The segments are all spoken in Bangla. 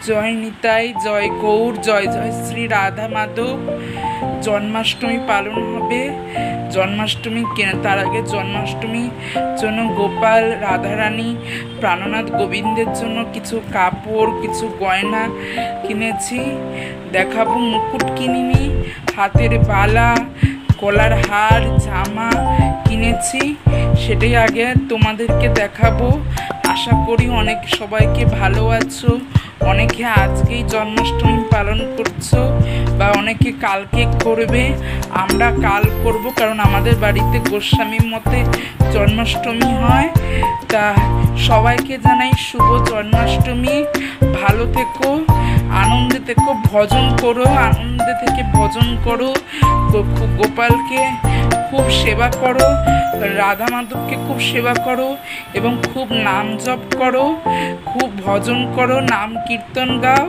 জয় নিতাই, জয় গৌর, জয় জয় শ্রী রাধা মাধব। জন্মাষ্টমী পালন হবে। জন্মাষ্টমী তার আগে জন্মাষ্টমীর জন্য গোপাল, রাধারানী, প্রাণনাথ গোবিন্দের জন্য কিছু কাপড়, কিছু গয়না কিনেছি, দেখাবো। মুকুট কিনিনি, হাতের বালা, গলার হার, জামা কিনেছি, সেটাই আগে তোমাদেরকে দেখাবো। আশা করি অনেক সবাইকে ভালো আছো। অনেকে আজকেই জন্মাষ্টমী পালন করছো বা অনেকে কালকে করবে। আমরা কাল করব, কারণ আমাদের বাড়িতে গোস্বামীর মতে জন্মাষ্টমী হয়। তা সবাইকে জানাই শুভ জন্মাষ্টমী। ভালো থেকো, আনন্দে থেকো, ভজন করো, আনন্দে থেকে ভজন করো, গোপালকে খুব সেবা করো, রাধা মাধবকে খুব সেবা করো এবং খুব নাম জপ করো, খুব ভজন করো, নাম কীর্তন গাও।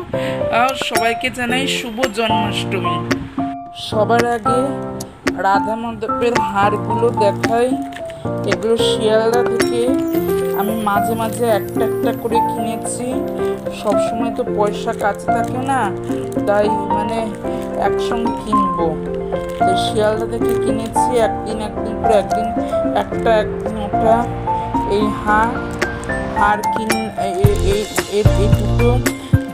সবাইকে জানাই শুভ জন্মাষ্টমী। সবার আগে রাধা মাধবের হারগুলো দেখাই। এগুলো শিয়ালদা থেকে আমি মাঝে মাঝে একটা একটা করে কিনেছি। সবসময় তো পয়সা কাছে থাকে না, তাই একসঙ্গে কিনবো। তো শিয়ালদা থেকে কিনেছি। একদিন করে একদিন একটা, একদিন ওটা। এই হার এই দুটো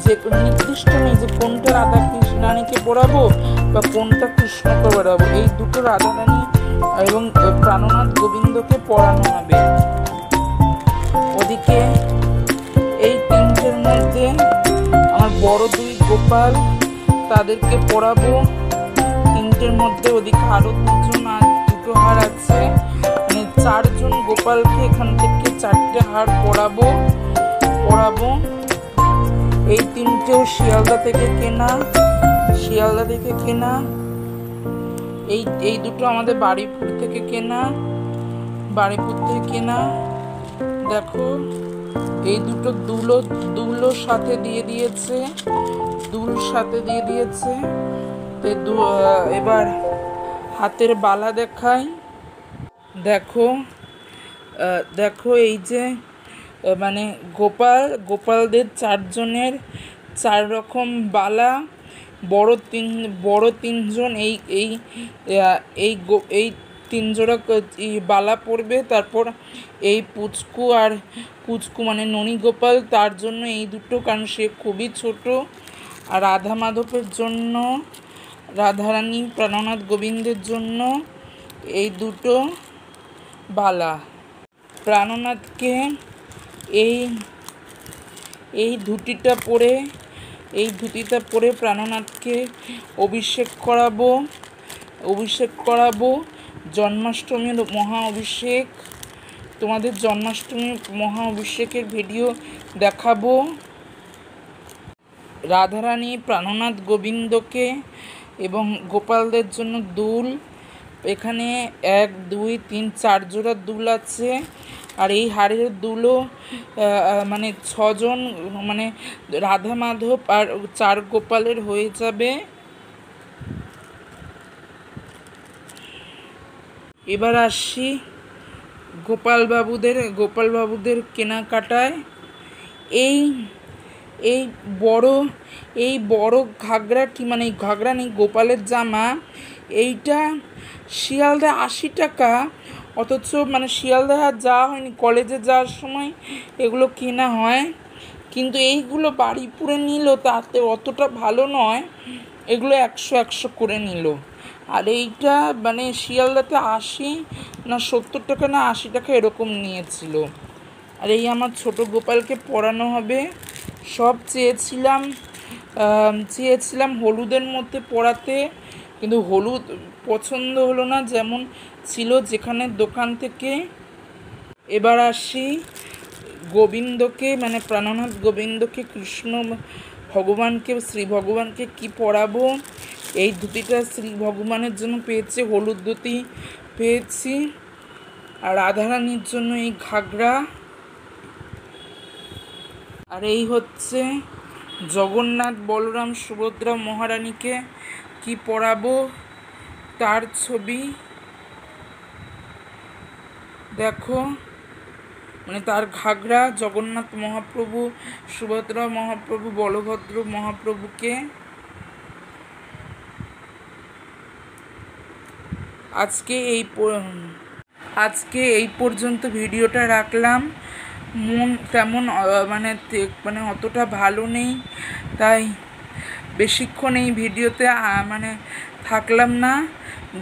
যে নির্দিষ্ট নেই যে কোনটা রাধা কৃষ্ণানীকে পরাবো বা কোনটা কৃষ্ণকে পরাবো। এই দুটো রাধারানী এবং প্রাণনাথ গোবিন্দকে পরানো হবে। ওদিকে এই তিনটের মধ্যে আমার বড় দুই গোপাল, তাদেরকে পরাবো তিনটের মধ্যে। ওদিকে আরো দুটো হার আছে, চারজন গোপালকে এখান থেকে চারটে হার পরাবো। এই তিনটেও শিয়ালদা থেকে কেনা। এই দুটো আমাদের বাড়িপুর থেকে কেনা। দেখো, এই দুটো দুলোর সাথে দিয়ে দিয়েছে। এবার হাতের বালা দেখাই। দেখো এই যে গোপালদের চারজনের চার রকম বালা। বড় তিনজন এই তিন জোড়া বালা পরবে। তারপর এই পুচকু ননী গোপাল, তার জন্য এই দুটো, কারণ সে খুবই ছোট। আর রাধা মাধবের জন্য, রাধারানী প্রাণনাথ গোবিন্দের জন্য এই দুটো বালা। প্রাণনাথকে এই ধুতিটা পরে প্রাণনাথকে অভিষেক করাবো। জন্মাষ্টমীর মহা অভিষেক, তোমাদের জন্মাষ্টমীর মহা অভিষেকের ভিডিও দেখাবো। রাধারানী, প্রাণনাথ গোবিন্দকে এবং গোপালদের জন্য দুল। এখানে 1 2 3 4 জোড়া দুল আছে। আর এই হাড়ের দুলও 6 জন রাধা মাধব আর 4 গোপালের হয়ে যাবে। এবার আসি গোপাল বাবুদের কেনাকাটায়। এই বড় ঘাগরা ঘাগরা নেই, গোপালের জামা। এইটা শিয়ালদা 80 টাকা, অথচ শিয়ালদা যাওয়া হয়নি, কলেজে যাওয়ার সময় এগুলো কেনা হয়। কিন্তু এইগুলো বাড়িপুরে নিল, তাতে অতটা ভালো নয়। এগুলো 100 করে নিল। আর এইটা শিয়ালদাতে 80 না 70 টাকা না 80 টাকা এরকম নিয়েছিল। আর এই আমার ছোট গোপালকে পরানো হবে। সব চেয়েছিলাম হলুদের মধ্যে পরাতে, কিন্তু হলুদ পছন্দ হলো না যেমন ছিল যেখানে দোকান থেকে। এবার আসি গোবিন্দকে, প্রাণনাথ গোবিন্দকে, কৃষ্ণ ভগবানকে, শ্রী ভগবানকে কি পরাবো। এই ধুতিটা শ্রী ভগবানের জন্য পেয়েছি, হলুদ ধুতি পেয়েছি। আর রাধারানীর জন্য এই ঘাগরা। আর এই হচ্ছে জগন্নাথ, বলরাম, সুভদ্রা মহারানীকে কি পরাবো তার ছবি। দেখো, মানে তার ঘাগরা জগন্নাথ মহাপ্রভু, সুভদ্রা মহাপ্রভু, বলভদ্র মহাপ্রভুকে। আজকে এই পর্যন্ত ভিডিওটা রাখলাম। মন তেমন মানে অতটা ভালো নেই, তাই বেশিক্ষণ এই ভিডিওতে মানে থাকলাম না।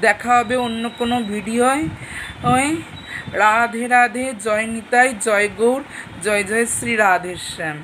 দেখা হবে অন্য কোনো ভিডিওয়। রাধে রাধে, জয় নিতাই, জয় গৌর, জয় জয় শ্রী রাধেশ্যাম।